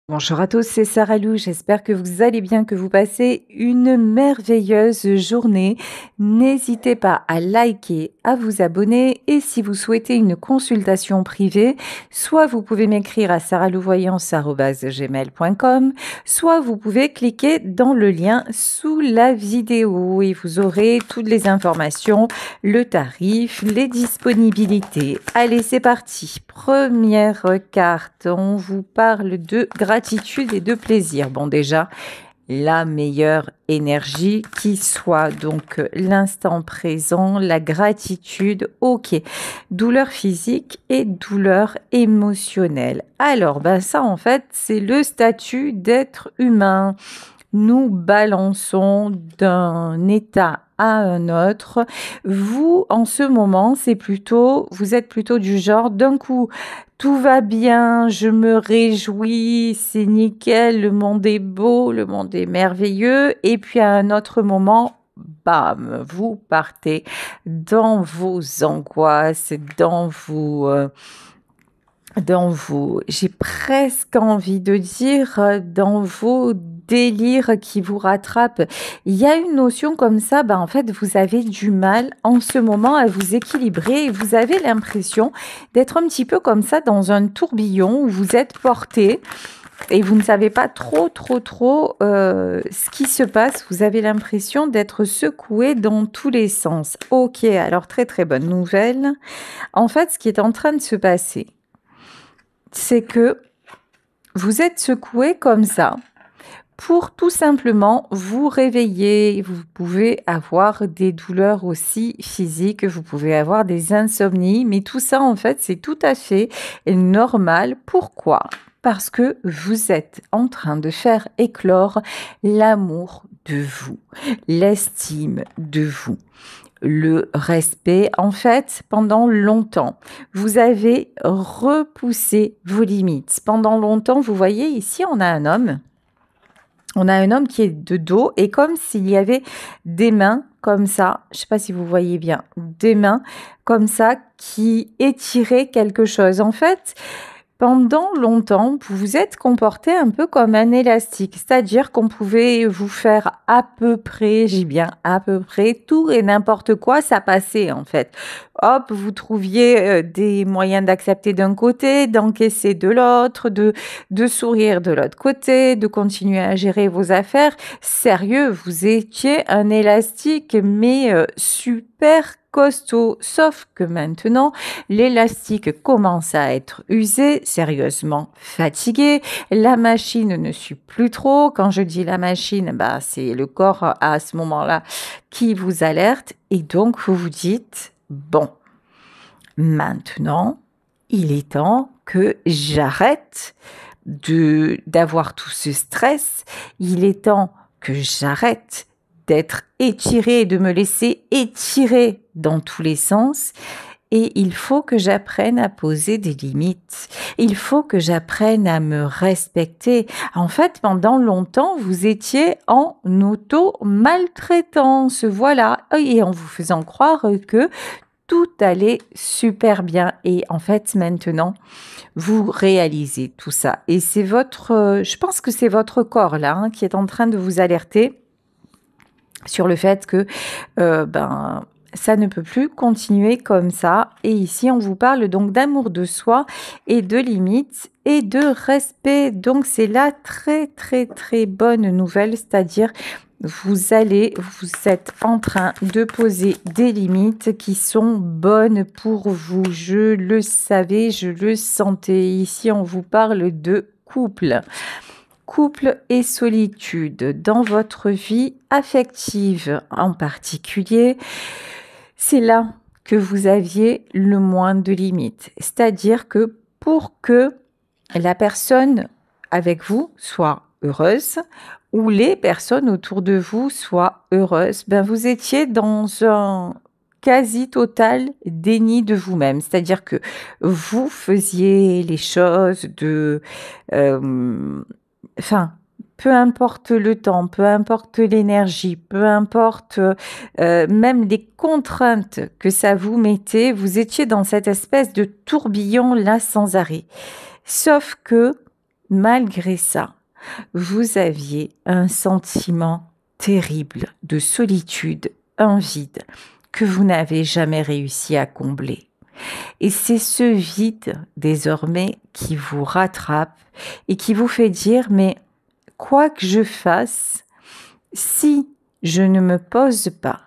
Bonjour à tous, c'est Sarah Lou. J'espère que vous allez bien, que vous passez une merveilleuse journée. N'hésitez pas à liker, à vous abonner et si vous souhaitez une consultation privée, soit vous pouvez m'écrire à sarahlouvoyance@gmail.com, soit vous pouvez cliquer dans le lien sous la vidéo et vous aurez toutes les informations, le tarif, les disponibilités. Allez, c'est parti. Première carte, on vous parle de gratitude et de plaisir. Bon, déjà, la meilleure énergie qui soit. Donc, l'instant présent, la gratitude, ok. Douleur physique et douleur émotionnelle. Alors, ben ça, en fait, c'est le statut d'être humain. Nous balançons d'un état à un autre. Vous, en ce moment, vous êtes plutôt du genre, d'un coup, tout va bien, je me réjouis, c'est nickel, le monde est beau, le monde est merveilleux. Et puis à un autre moment, bam, vous partez dans vos angoisses, j'ai presque envie de dire, dans vos délires qui vous rattrapent. Il y a une notion comme ça, en fait, vous avez du mal en ce moment à vous équilibrer et vous avez l'impression d'être un petit peu comme ça dans un tourbillon où vous êtes porté et vous ne savez pas trop ce qui se passe. Vous avez l'impression d'être secoué dans tous les sens. Ok, alors très bonne nouvelle. En fait, ce qui est en train de se passer, c'est que vous êtes secoué comme ça pour tout simplement vous réveiller. Vous pouvez avoir des douleurs aussi physiques, vous pouvez avoir des insomnies, mais tout ça, en fait, c'est tout à fait normal. Pourquoi ? Parce que vous êtes en train de faire éclore l'amour de vous, l'estime de vous, le respect. En fait, pendant longtemps, vous avez repoussé vos limites. Pendant longtemps, vous voyez, ici, on a un homme. On a un homme qui est de dos et comme s'il y avait des mains comme ça, je ne sais pas si vous voyez bien, des mains comme ça qui étiraient quelque chose. En fait, pendant longtemps, vous vous êtes comporté un peu comme un élastique, c'est-à-dire qu'on pouvait vous faire à peu près, j'ai bien à peu près, tout et n'importe quoi, ça passait en fait. Hop, vous trouviez des moyens d'accepter d'un côté, d'encaisser de l'autre, de sourire de l'autre côté, de continuer à gérer vos affaires. Sérieux, vous étiez un élastique, mais super costaud. Sauf que maintenant, l'élastique commence à être usé, sérieusement fatigué. La machine ne suit plus trop. Quand je dis la machine, c'est le corps à ce moment-là qui vous alerte. Et donc, vous vous dites, bon, maintenant, il est temps que j'arrête d'avoir tout ce stress. Il est temps que j'arrête d'être étirée et de me laisser étirer dans tous les sens. Et il faut que j'apprenne à poser des limites. Il faut que j'apprenne à me respecter. En fait, pendant longtemps, vous étiez en auto-maltraitance. Voilà. Et en vous faisant croire que tout allait super bien. Et en fait, maintenant, vous réalisez tout ça. Et c'est je pense que c'est votre corps là qui est en train de vous alerter sur le fait que, ça ne peut plus continuer comme ça. Et ici, on vous parle donc d'amour de soi et de limites et de respect. Donc, c'est la très bonne nouvelle, c'est-à-dire vous êtes en train de poser des limites qui sont bonnes pour vous. Je le savais, je le sentais. Ici, on vous parle de couple. Couple et solitude dans votre vie affective en particulier, c'est là que vous aviez le moins de limites. C'est-à-dire que pour que la personne avec vous soit heureuse ou les personnes autour de vous soient heureuses, vous étiez dans un quasi total déni de vous-même. C'est-à-dire que vous faisiez les choses peu importe le temps, peu importe l'énergie, peu importe même les contraintes que ça vous mettait, vous étiez dans cette espèce de tourbillon là sans arrêt. Sauf que malgré ça, vous aviez un sentiment terrible de solitude, un vide que vous n'avez jamais réussi à combler. Et c'est ce vide, désormais, qui vous rattrape et qui vous fait dire, mais quoi que je fasse, si je ne me pose pas,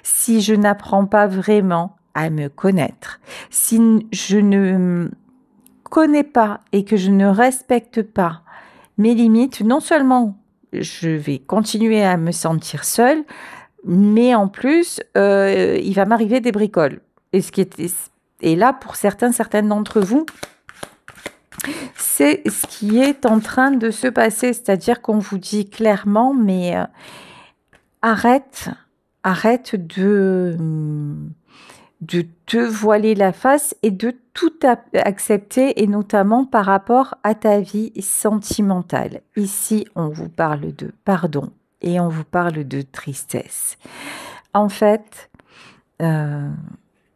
si je n'apprends pas vraiment à me connaître, si je ne connais pas et que je ne respecte pas mes limites, non seulement je vais continuer à me sentir seule, mais en plus, il va m'arriver des bricoles. Et là, pour certaines d'entre vous, c'est ce qui est en train de se passer. C'est-à-dire qu'on vous dit clairement, mais arrête de te voiler la face et de tout accepter, et notamment par rapport à ta vie sentimentale. Ici, on vous parle de pardon et on vous parle de tristesse. En fait,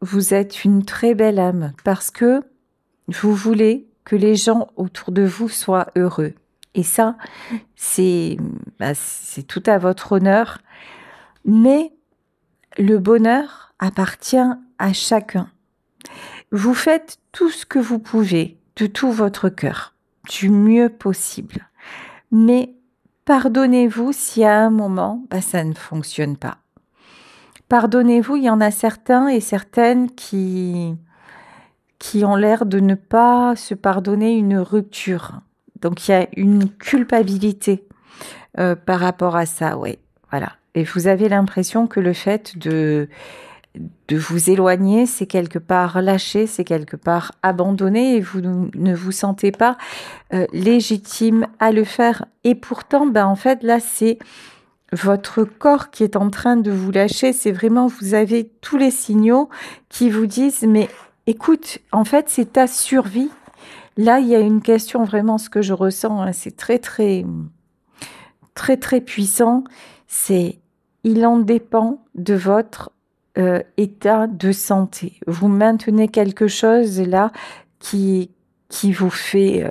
vous êtes une très belle âme parce que vous voulez que les gens autour de vous soient heureux. Et ça, c'est tout à votre honneur. Mais le bonheur appartient à chacun. Vous faites tout ce que vous pouvez, de tout votre cœur, du mieux possible. Mais pardonnez-vous si à un moment, ça ne fonctionne pas. Pardonnez-vous, il y en a certains et certaines qui ont l'air de ne pas se pardonner une rupture. Donc il y a une culpabilité par rapport à ça, ouais, voilà. Et vous avez l'impression que le fait de vous éloigner, c'est quelque part lâcher, c'est quelque part abandonner, et vous ne vous sentez pas légitime à le faire. Et pourtant, en fait, là, c'est votre corps qui est en train de vous lâcher. C'est vraiment, vous avez tous les signaux qui vous disent, mais écoute, en fait, c'est ta survie. Là, il y a une question, vraiment, ce que je ressens, c'est très, très, très, très puissant. C'est, il en dépend de votre état de santé. Vous maintenez quelque chose là qui vous fait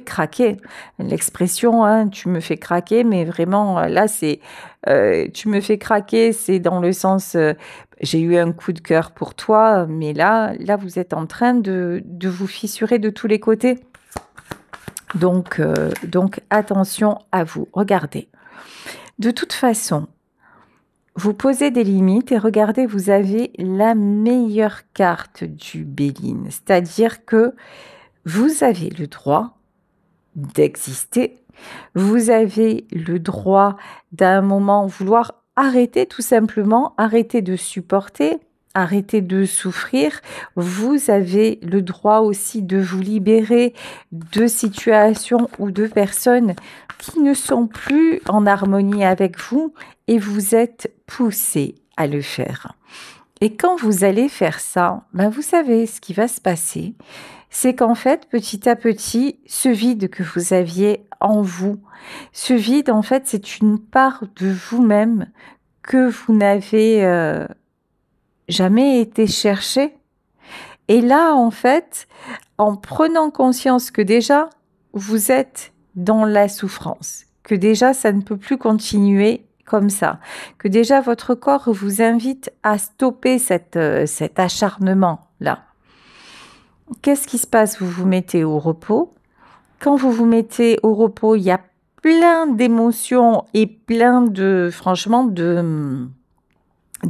craquer. L'expression, tu me fais craquer, mais vraiment là c'est tu me fais craquer, c'est dans le sens j'ai eu un coup de cœur pour toi, mais là vous êtes en train de vous fissurer de tous les côtés. Donc attention à vous. Regardez. De toute façon, vous posez des limites et regardez, vous avez la meilleure carte du Béline. C'est-à-dire que vous avez le droit d'exister. Vous avez le droit d'un moment vouloir arrêter, tout simplement, arrêter de supporter, arrêter de souffrir. Vous avez le droit aussi de vous libérer de situations ou de personnes qui ne sont plus en harmonie avec vous, et vous êtes poussé à le faire. Et quand vous allez faire ça, vous savez ce qui va se passer, c'est qu'en fait, petit à petit, ce vide que vous aviez en vous, ce vide, en fait, c'est une part de vous-même que vous n'avez jamais été chercher. Et là, en fait, en prenant conscience que déjà, vous êtes dans la souffrance, que déjà, ça ne peut plus continuer comme ça, que déjà, votre corps vous invite à stopper cet acharnement-là. Qu'est-ce qui se passe? Vous vous mettez au repos. Quand vous vous mettez au repos, il y a plein d'émotions et plein de, franchement, de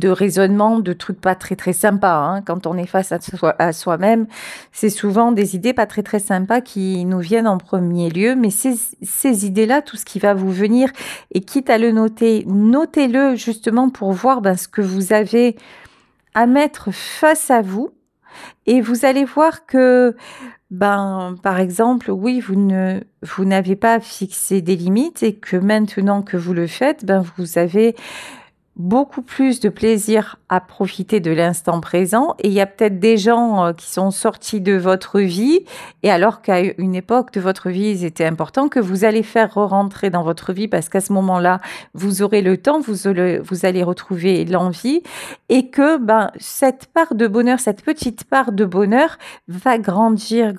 raisonnements, de trucs pas très très sympas. Quand on est face à soi-même, c'est souvent des idées pas très très sympas qui nous viennent en premier lieu. Mais ces idées-là, tout ce qui va vous venir, et quitte à le noter, notez-le justement pour voir ce que vous avez à mettre face à vous. Et vous allez voir que, par exemple, oui, vous n'avez pas fixé des limites, et que maintenant que vous le faites, vous avez beaucoup plus de plaisir à profiter de l'instant présent. Et il y a peut-être des gens qui sont sortis de votre vie, et alors qu'à une époque de votre vie, ils étaient importants, que vous allez faire rentrer dans votre vie, parce qu'à ce moment-là, vous aurez le temps, vous allez retrouver l'envie, et que cette part de bonheur, cette petite part de bonheur va grandir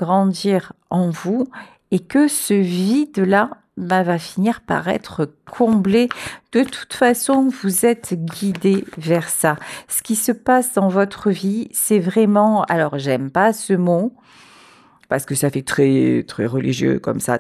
en vous, et que ce vide-là va finir par être comblé. De toute façon, vous êtes guidé vers ça. Ce qui se passe dans votre vie, c'est vraiment, alors j'aime pas ce mot, parce que ça fait très, très religieux comme ça,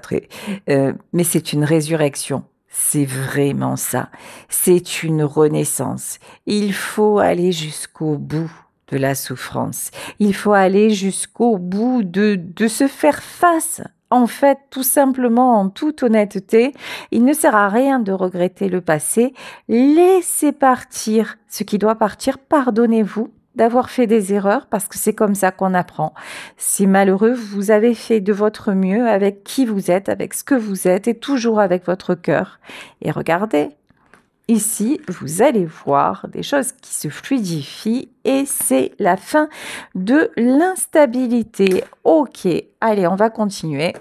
mais c'est une résurrection. C'est vraiment ça. C'est une renaissance. Il faut aller jusqu'au bout de la souffrance. Il faut aller jusqu'au bout de se faire face. En fait, tout simplement, en toute honnêteté, il ne sert à rien de regretter le passé. Laissez partir ce qui doit partir. Pardonnez-vous d'avoir fait des erreurs parce que c'est comme ça qu'on apprend. C'est malheureux, vous avez fait de votre mieux avec qui vous êtes, avec ce que vous êtes et toujours avec votre cœur. Et regardez, ici, vous allez voir des choses qui se fluidifient et c'est la fin de l'instabilité. Ok, allez, on va continuer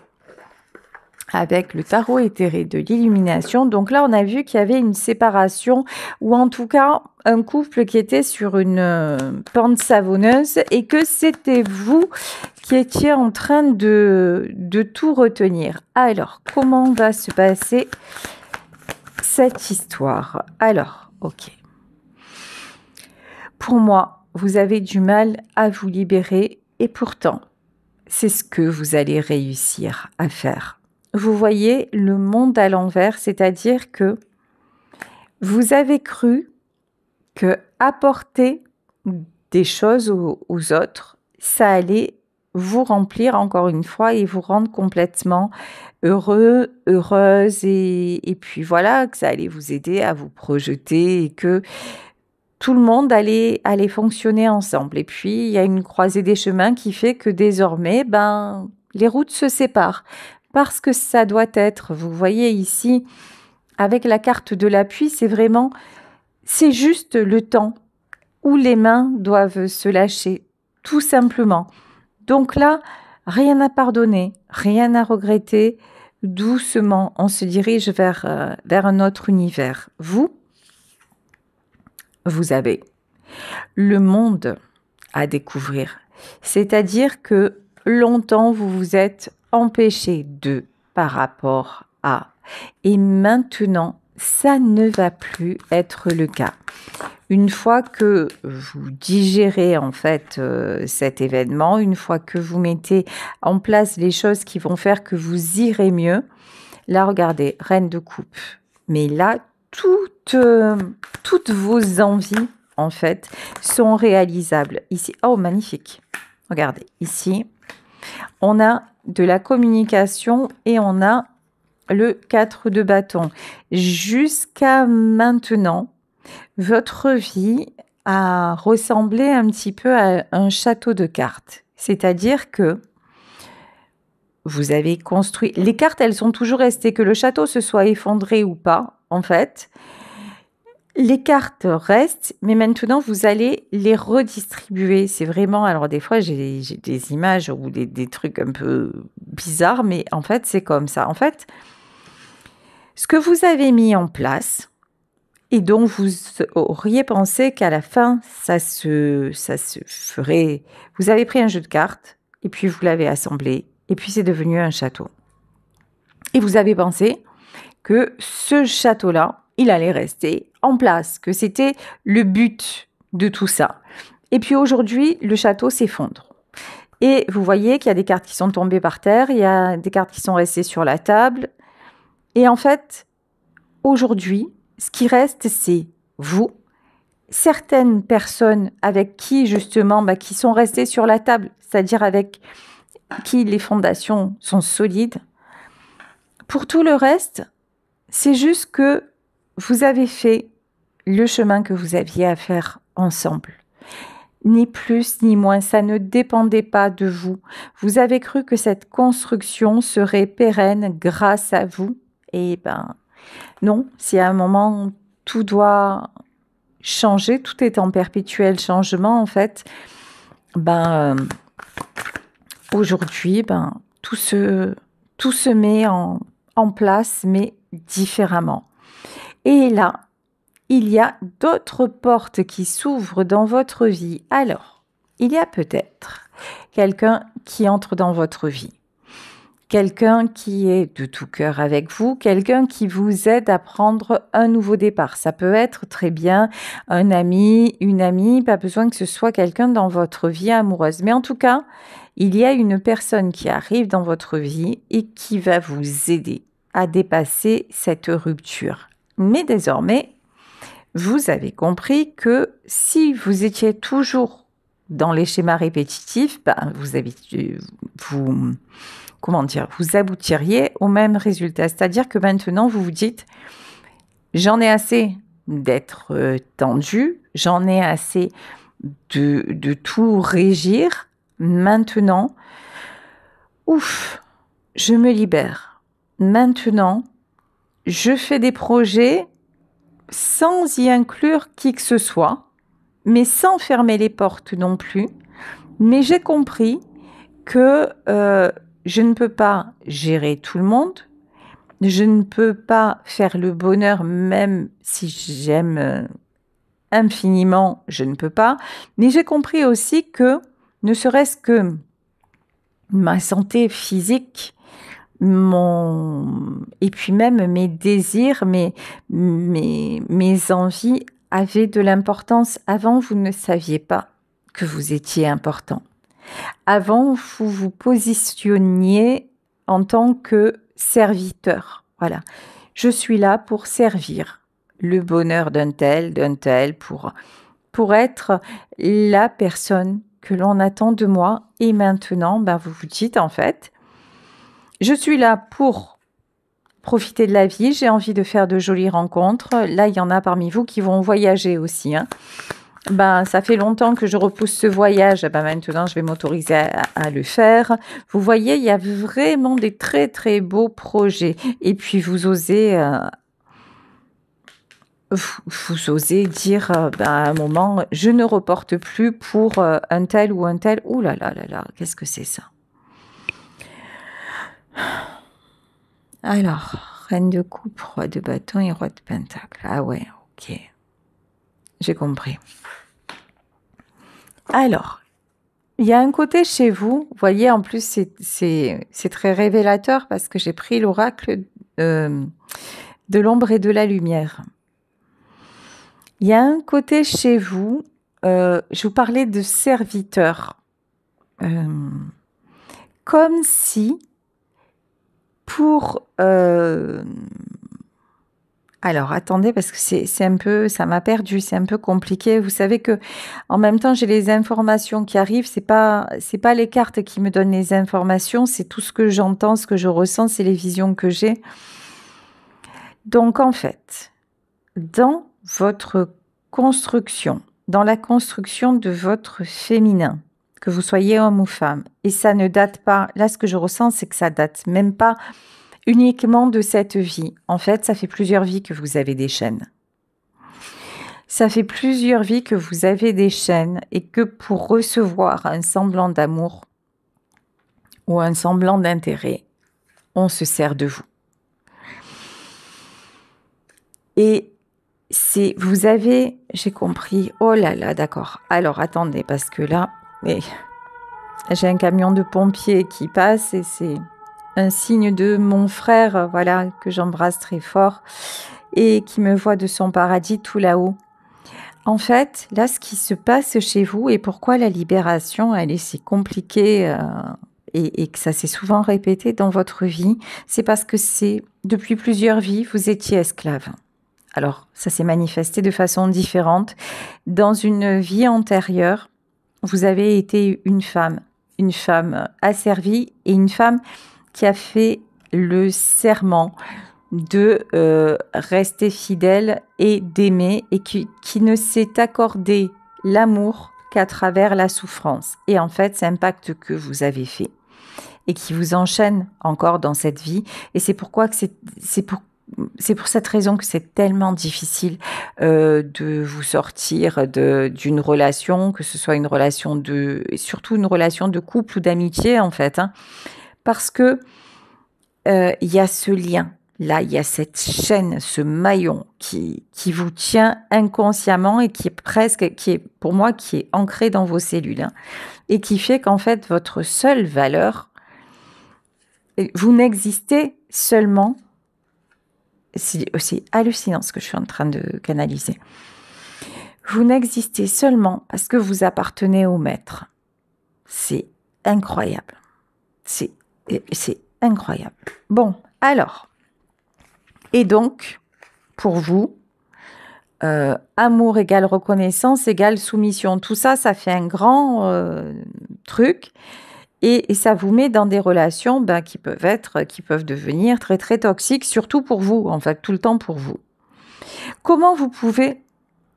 avec le tarot éthéré de l'illumination. Donc là, on a vu qu'il y avait une séparation ou en tout cas un couple qui était sur une pente savonneuse et que c'était vous qui étiez en train de tout retenir. Alors, comment va se passer cette histoire? Alors, ok. Pour moi, vous avez du mal à vous libérer et pourtant, c'est ce que vous allez réussir à faire. Vous voyez le monde à l'envers, c'est-à-dire que vous avez cru que apporter des choses aux autres, ça allait vous remplir encore une fois et vous rendre complètement heureux, heureuse et puis voilà, que ça allait vous aider à vous projeter et que tout le monde allait fonctionner ensemble. Et puis, il y a une croisée des chemins qui fait que désormais, les routes se séparent. Parce que ça doit être, vous voyez ici, avec la carte de l'appui, c'est juste le temps où les mains doivent se lâcher, tout simplement. Donc là, rien à pardonner, rien à regretter. Doucement, on se dirige vers un autre univers. Vous avez le monde à découvrir. C'est-à-dire que longtemps, vous vous êtes empêché de par rapport à. Et maintenant, ça ne va plus être le cas. Une fois que vous digérez en fait cet événement, une fois que vous mettez en place les choses qui vont faire que vous irez mieux, là regardez, Reine de coupe. Mais là, toutes vos envies en fait sont réalisables. Ici, oh magnifique. Regardez, ici, on a de la communication et on a le 4 de bâton. Jusqu'à maintenant, votre vie a ressemblé un petit peu à un château de cartes. C'est-à-dire que vous avez construit... Les cartes, elles sont toujours restées, que le château se soit effondré ou pas, en fait. Les cartes restent, mais maintenant, vous allez les redistribuer. C'est vraiment... Alors, des fois, j'ai des images ou des trucs un peu bizarres, mais en fait, c'est comme ça. En fait, ce que vous avez mis en place et dont vous auriez pensé qu'à la fin, ça se ferait... Vous avez pris un jeu de cartes et puis vous l'avez assemblé et puis c'est devenu un château. Et vous avez pensé que ce château-là, il allait rester en place, que c'était le but de tout ça. Et puis aujourd'hui, le château s'effondre. Et vous voyez qu'il y a des cartes qui sont tombées par terre, il y a des cartes qui sont restées sur la table. Et en fait, aujourd'hui, ce qui reste, c'est vous, certaines personnes avec qui, justement, qui sont restées sur la table, c'est-à-dire avec qui les fondations sont solides. Pour tout le reste, c'est juste que vous avez fait le chemin que vous aviez à faire ensemble. Ni plus ni moins, ça ne dépendait pas de vous. Vous avez cru que cette construction serait pérenne grâce à vous. Et non, si à un moment tout doit changer, tout est en perpétuel changement en fait, aujourd'hui, tout se met en place, mais différemment. Et là, il y a d'autres portes qui s'ouvrent dans votre vie. Alors, il y a peut-être quelqu'un qui entre dans votre vie, quelqu'un qui est de tout cœur avec vous, quelqu'un qui vous aide à prendre un nouveau départ. Ça peut être très bien un ami, une amie, pas besoin que ce soit quelqu'un dans votre vie amoureuse. Mais en tout cas, il y a une personne qui arrive dans votre vie et qui va vous aider à dépasser cette rupture. Mais désormais, vous avez compris que si vous étiez toujours dans les schémas répétitifs, vous comment dire, vous aboutiriez au même résultat. C'est-à-dire que maintenant, vous vous dites, j'en ai assez d'être tendu, j'en ai assez de tout régir. Maintenant, ouf, je me libère. Maintenant, je fais des projets sans y inclure qui que ce soit, mais sans fermer les portes non plus. Mais j'ai compris que je ne peux pas gérer tout le monde, je ne peux pas faire le bonheur même si j'aime infiniment, je ne peux pas. Mais j'ai compris aussi que, ne serait-ce que ma santé physique, et puis même mes désirs, mes envies avaient de l'importance. Avant, vous ne saviez pas que vous étiez important. Avant, vous vous positionniez en tant que serviteur. Voilà. Je suis là pour servir le bonheur d'un tel, pour être la personne que l'on attend de moi. Et maintenant, vous vous dites en fait, je suis là pour profiter de la vie, j'ai envie de faire de jolies rencontres. Là, il y en a parmi vous qui vont voyager aussi, hein. Ça fait longtemps que je repousse ce voyage. Maintenant, je vais m'autoriser à le faire. Vous voyez, il y a vraiment des très, très beaux projets. Et puis, vous osez dire à un moment, je ne reporte plus pour un tel ou un tel. Ouh là là là là, qu'est-ce que c'est ça? Alors, reine de coupe, roi de bâton et roi de pentacle. Ah ouais, ok. J'ai compris. Alors, il y a un côté chez vous, vous voyez, en plus, c'est très révélateur parce que j'ai pris l'oracle de l'ombre et de la lumière. Il y a un côté chez vous, je vous parlais de serviteur, comme si pour... alors, attendez, parce que c'est un peu, ça m'a perdu, c'est un peu compliqué. Vous savez que, en même temps, j'ai les informations qui arrivent. C'est pas les cartes qui me donnent les informations, c'est tout ce que j'entends, ce que je ressens, c'est les visions que j'ai. Donc, en fait, dans votre construction, dans la construction de votre féminin, que vous soyez homme ou femme, et ça ne date pas, là, ce que je ressens, c'est que ça date même pas uniquement de cette vie. En fait, ça fait plusieurs vies que vous avez des chaînes. Ça fait plusieurs vies que vous avez des chaînes et que pour recevoir un semblant d'amour ou un semblant d'intérêt, on se sert de vous. Et vous avez, j'ai compris, oh là là, d'accord. Alors, attendez, parce que là, j'ai un camion de pompiers qui passe et c'est un signe de mon frère, voilà, que j'embrasse très fort et qui me voit de son paradis tout là-haut. En fait, là, ce qui se passe chez vous et pourquoi la libération, elle est si compliquée et que ça s'est souvent répété dans votre vie, c'est parce que depuis plusieurs vies, vous étiez esclave. Alors, ça s'est manifesté de façon différente. Dans une vie antérieure, vous avez été une femme asservie et une femme qui a fait le serment de rester fidèle et d'aimer et qui ne s'est accordé l'amour qu'à travers la souffrance. Et en fait, c'est un pacte que vous avez fait et qui vous enchaîne encore dans cette vie. Et c'est pourquoi que c'est pour cette raison que c'est tellement difficile de vous sortir d'une relation, que ce soit une relation surtout une relation de couple ou d'amitié en fait, hein, parce que il y a ce lien. Là, il y a cette chaîne, ce maillon qui vous tient inconsciemment et qui est pour moi, qui est ancré dans vos cellules, hein, et qui fait qu'en fait, votre seule valeur, vous n'existez seulement, c'est aussi hallucinant ce que je suis en train de canaliser, vous n'existez seulement parce que vous appartenez au maître. C'est incroyable. C'est incroyable. Bon, alors, et donc, pour vous, amour égale reconnaissance égale soumission. Tout ça, ça fait un grand truc et ça vous met dans des relations qui peuvent devenir très très toxiques, surtout pour vous, en fait, tout le temps pour vous. Comment vous pouvez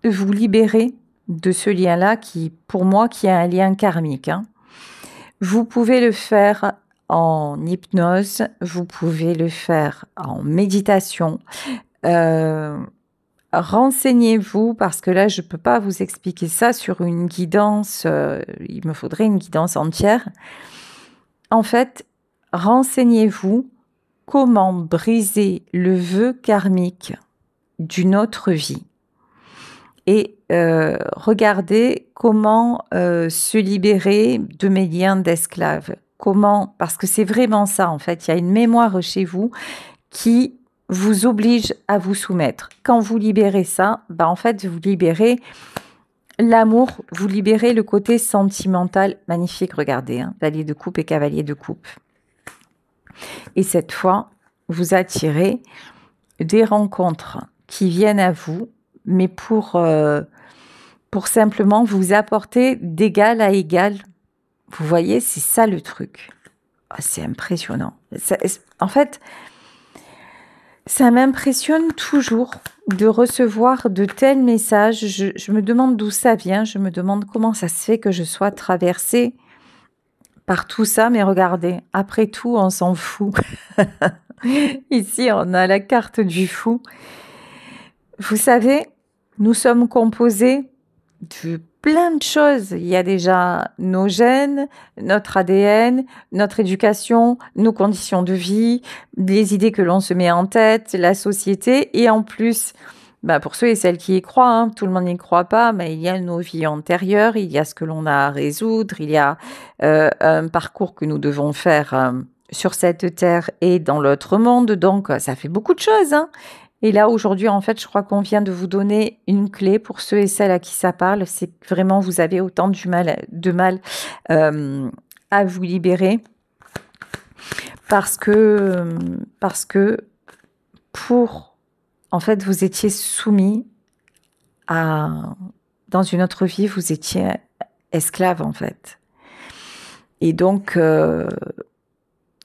vous libérer de ce lien-là qui, pour moi, qui est un lien karmique, hein. Vous pouvez le faire en hypnose, vous pouvez le faire en méditation. Renseignez-vous parce que là, je ne peux pas vous expliquer ça sur une guidance. Il me faudrait une guidance entière. En fait, renseignez-vous comment briser le vœu karmique d'une autre vie. Et regardez comment se libérer de mes liens d'esclave. Comment, parce que c'est vraiment ça en fait, il y a une mémoire chez vous qui vous oblige à vous soumettre. Quand vous libérez ça, en fait vous libérez l'amour, vous libérez le côté sentimental. Magnifique, regardez, hein, Valier de coupe et cavalier de coupe. Et cette fois, vous attirez des rencontres qui viennent à vous, mais pour simplement vous apporter d'égal à égal. Vous voyez, c'est ça le truc. Oh, c'est impressionnant. En fait, ça m'impressionne toujours de recevoir de tels messages. Je me demande d'où ça vient. Je me demande comment ça se fait que je sois traversée par tout ça. Mais regardez, après tout, on s'en fout. Ici, on a la carte du fou. Vous savez, nous sommes composés de plein de choses. Il y a déjà nos gènes, notre ADN, notre éducation, nos conditions de vie, les idées que l'on se met en tête, la société. Et en plus, pour ceux et celles qui y croient, hein, tout le monde n'y croit pas, mais il y a nos vies antérieures, il y a ce que l'on a à résoudre, il y a un parcours que nous devons faire sur cette terre et dans l'autre monde. Donc, ça fait beaucoup de choses, hein. Et là, aujourd'hui, en fait, je crois qu'on vient de vous donner une clé pour ceux et celles à qui ça parle. C'est que vraiment, vous avez autant de mal à vous libérer parce que en fait, vous étiez soumis dans une autre vie, vous étiez esclave, en fait. Et donc,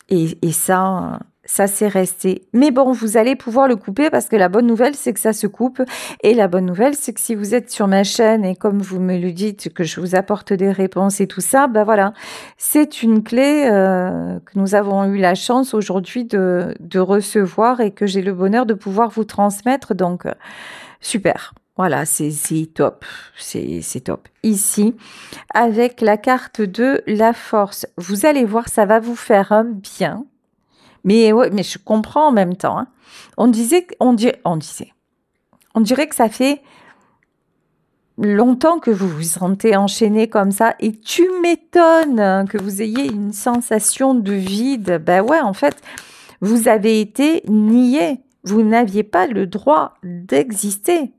et ça c'est resté. Mais bon, vous allez pouvoir le couper parce que la bonne nouvelle, c'est que ça se coupe. Et la bonne nouvelle, c'est que si vous êtes sur ma chaîne et comme vous me le dites, que je vous apporte des réponses et tout ça, voilà. C'est une clé que nous avons eu la chance aujourd'hui de recevoir et que j'ai le bonheur de pouvoir vous transmettre. Donc, super. Voilà, c'est top. C'est top. Ici, avec la carte de la force, vous allez voir, ça va vous faire un bien. Mais ouais, mais je comprends en même temps, hein. On dirait que ça fait longtemps que vous vous sentez enchaîné comme ça et tu m'étonnes que vous ayez une sensation de vide. Ouais, en fait, vous avez été nié. Vous n'aviez pas le droit d'exister.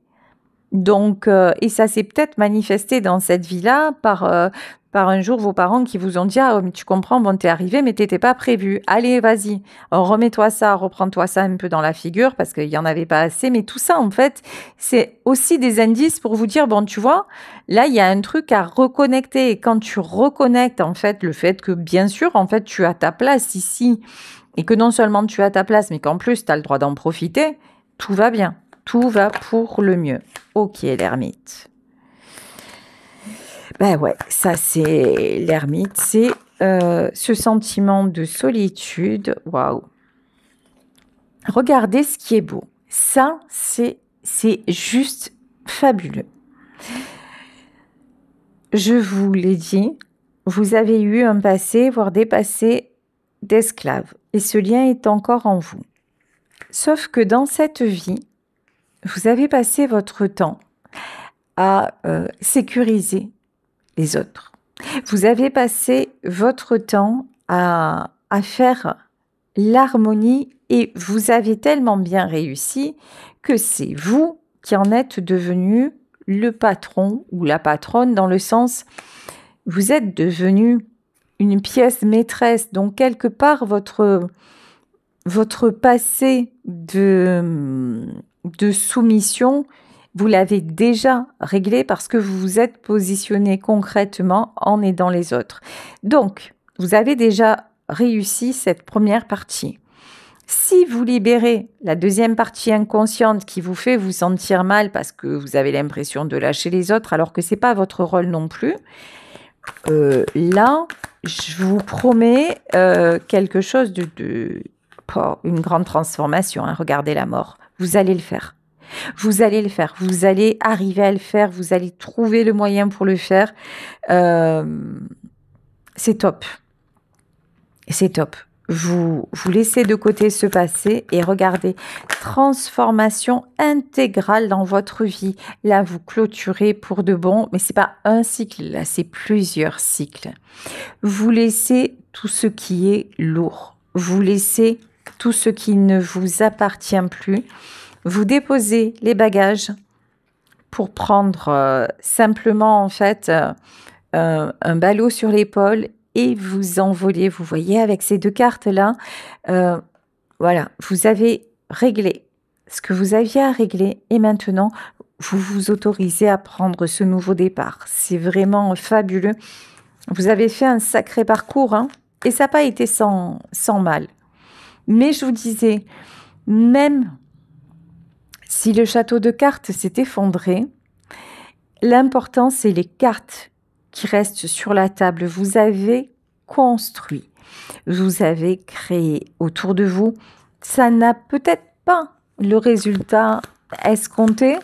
Donc, et ça s'est peut-être manifesté dans cette vie-là par un jour vos parents qui vous ont dit « Ah, mais tu comprends, bon, t'es arrivé, mais t'étais pas prévu. Allez, vas-y, remets-toi ça, reprends-toi ça un peu dans la figure parce qu'il y en avait pas assez. » Mais tout ça, en fait, c'est aussi des indices pour vous dire « Bon, tu vois, là, il y a un truc à reconnecter. » Et quand tu reconnectes, en fait, le fait que, bien sûr, en fait, tu as ta place ici et que non seulement tu as ta place, mais qu'en plus, tu as le droit d'en profiter, tout va bien. Tout va pour le mieux. Ok, l'ermite. Ouais, ça c'est l'ermite, c'est ce sentiment de solitude. Waouh. Regardez ce qui est beau. Ça, c'est juste fabuleux. Je vous l'ai dit, vous avez eu un passé, voire des passés d'esclaves. Et ce lien est encore en vous. Sauf que dans cette vie, vous avez passé votre temps à sécuriser les autres. Vous avez passé votre temps à faire l'harmonie et vous avez tellement bien réussi que c'est vous qui en êtes devenu le patron ou la patronne dans le sens, vous êtes devenu une pièce maîtresse. Donc, quelque part, votre passé de soumission, vous l'avez déjà réglé parce que vous vous êtes positionné concrètement en aidant les autres. Donc, vous avez déjà réussi cette première partie. Si vous libérez la deuxième partie inconsciente qui vous fait vous sentir mal parce que vous avez l'impression de lâcher les autres alors que ce n'est pas votre rôle non plus, là, je vous promets quelque chose une grande transformation. Hein, regardez la mort. Vous allez le faire. Vous allez le faire. Vous allez arriver à le faire. Vous allez trouver le moyen pour le faire. C'est top. C'est top. Vous laissez de côté ce passé et regardez, transformation intégrale dans votre vie. Là, vous clôturez pour de bon, mais c'est pas un cycle, là, c'est plusieurs cycles. Vous laissez tout ce qui est lourd. Vous laissez tout ce qui ne vous appartient plus. Vous déposez les bagages pour prendre simplement, en fait, un ballot sur l'épaule et vous envolez. Vous voyez, avec ces deux cartes-là, voilà, vous avez réglé ce que vous aviez à régler et maintenant, vous vous autorisez à prendre ce nouveau départ. C'est vraiment fabuleux. Vous avez fait un sacré parcours, hein, et ça n'a pas été sans mal. Mais je vous disais, même si le château de cartes s'est effondré, l'important, c'est les cartes qui restent sur la table. Vous avez construit, vous avez créé autour de vous. Ça n'a peut-être pas le résultat escompté.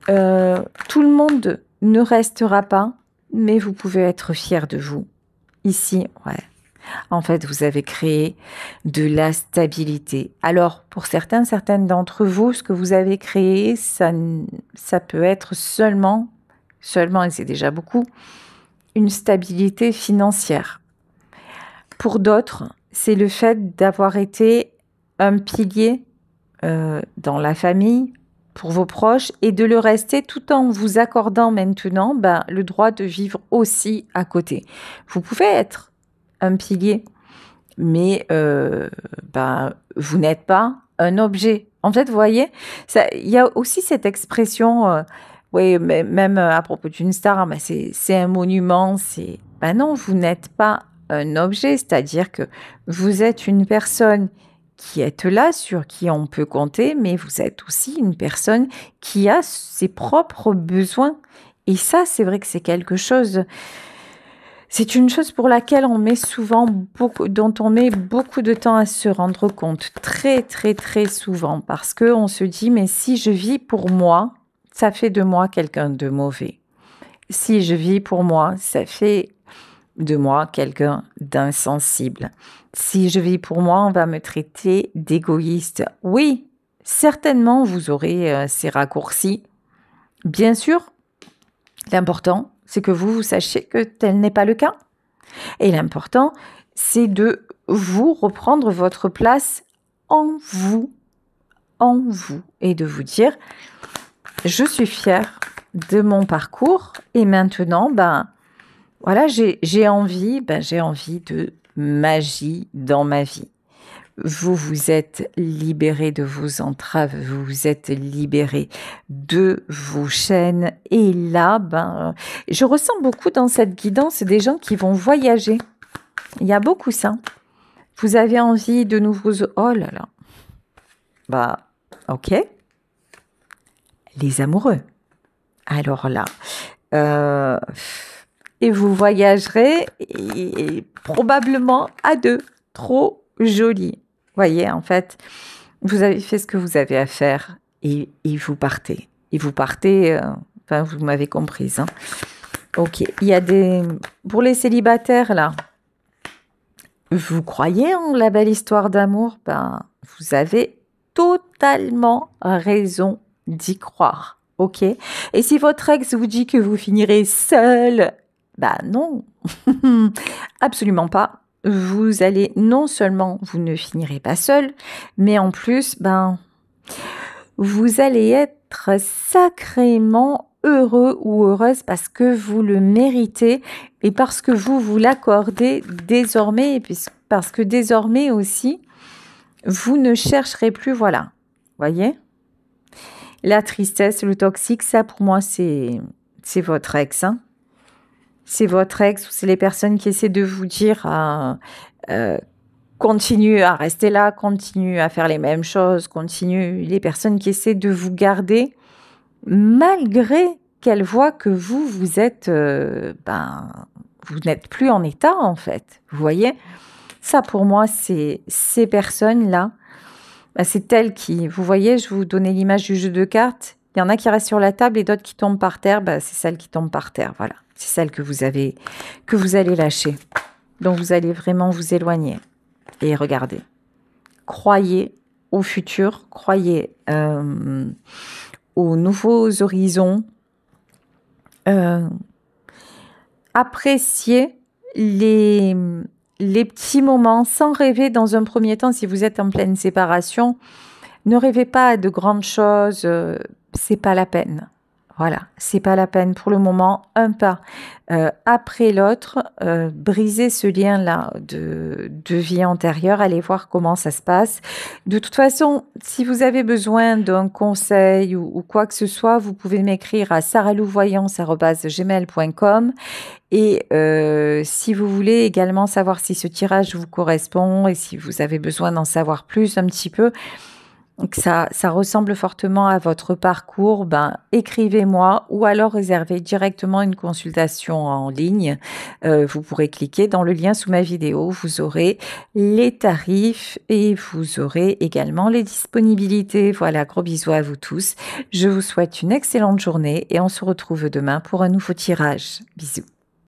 Tout le monde ne restera pas, mais vous pouvez être fier de vous. Ici, ouais. En fait, vous avez créé de la stabilité. Alors, pour certaines d'entre vous, ce que vous avez créé, ça peut être seulement, et c'est déjà beaucoup, une stabilité financière. Pour d'autres, c'est le fait d'avoir été un pilier dans la famille, pour vos proches, et de le rester tout en vous accordant maintenant le droit de vivre aussi à côté. Vous pouvez être un pilier, mais vous n'êtes pas un objet. En fait, vous voyez, il y a aussi cette expression, oui, même à propos d'une star, c'est un monument, non, vous n'êtes pas un objet, c'est-à-dire que vous êtes une personne qui est là, sur qui on peut compter, mais vous êtes aussi une personne qui a ses propres besoins. Et ça, c'est vrai que c'est quelque chose... C'est une chose pour laquelle dont on met beaucoup de temps à se rendre compte, très très très souvent, parce qu'on se dit, mais si je vis pour moi, ça fait de moi quelqu'un de mauvais. Si je vis pour moi, ça fait de moi quelqu'un d'insensible. Si je vis pour moi, on va me traiter d'égoïste. Oui, certainement, vous aurez ces raccourcis. Bien sûr, l'important, c'est que vous sachiez que tel n'est pas le cas. Et l'important, c'est de vous reprendre votre place en vous, et de vous dire, je suis fière de mon parcours et maintenant, voilà, j'ai envie de magie dans ma vie. Vous vous êtes libéré de vos entraves, vous vous êtes libéré de vos chaînes. Et là, je ressens beaucoup dans cette guidance des gens qui vont voyager. Il y a beaucoup ça. Vous avez envie de nouveaux... Oh là là. Ok. Les amoureux. Alors là... et vous voyagerez et probablement à deux. Trop joli. Voyez, en fait, vous avez fait ce que vous avez à faire et vous partez. Et vous partez, vous m'avez comprise. Hein. Ok, il y a pour les célibataires, là, vous croyez en la belle histoire d'amour? Vous avez totalement raison d'y croire. Ok. Et si votre ex vous dit que vous finirez seul, non, absolument pas. vous allez non seulement vous ne finirez pas seul, mais en plus, vous allez être sacrément heureux ou heureuse parce que vous le méritez et parce que vous l'accordez désormais et parce que désormais aussi, vous ne chercherez plus, voilà. Voyez? La tristesse, le toxique, ça pour moi, c'est votre ex, hein. C'est votre ex ou c'est les personnes qui essaient de vous dire continue à rester là, continue à faire les mêmes choses, continue. Les personnes qui essaient de vous garder malgré qu'elles voient que vous êtes, vous n'êtes plus en état en fait. Vous voyez? Ça pour moi, c'est ces personnes-là, c'est elles qui, vous voyez, je vous donnais l'image du jeu de cartes. Il y en a qui restent sur la table et d'autres qui tombent par terre. C'est celles qui tombent par terre, voilà. C'est celles que vous allez lâcher. Donc vous allez vraiment vous éloigner. Et regardez, croyez au futur, croyez aux nouveaux horizons, appréciez les petits moments sans rêver dans un premier temps. Si vous êtes en pleine séparation, ne rêvez pas de grandes choses, c'est pas la peine. Voilà, c'est pas la peine pour le moment. Un pas après l'autre, brisez ce lien-là de vie antérieure, allez voir comment ça se passe. De toute façon, si vous avez besoin d'un conseil ou quoi que ce soit, vous pouvez m'écrire à saralouvoyance@gmail.com. Et si vous voulez également savoir si ce tirage vous correspond et si vous avez besoin d'en savoir plus un petit peu, que ça ressemble fortement à votre parcours, écrivez-moi ou alors réservez directement une consultation en ligne. Vous pourrez cliquer dans le lien sous ma vidéo, vous aurez les tarifs et vous aurez également les disponibilités. Voilà, gros bisous à vous tous. Je vous souhaite une excellente journée et on se retrouve demain pour un nouveau tirage. Bisous.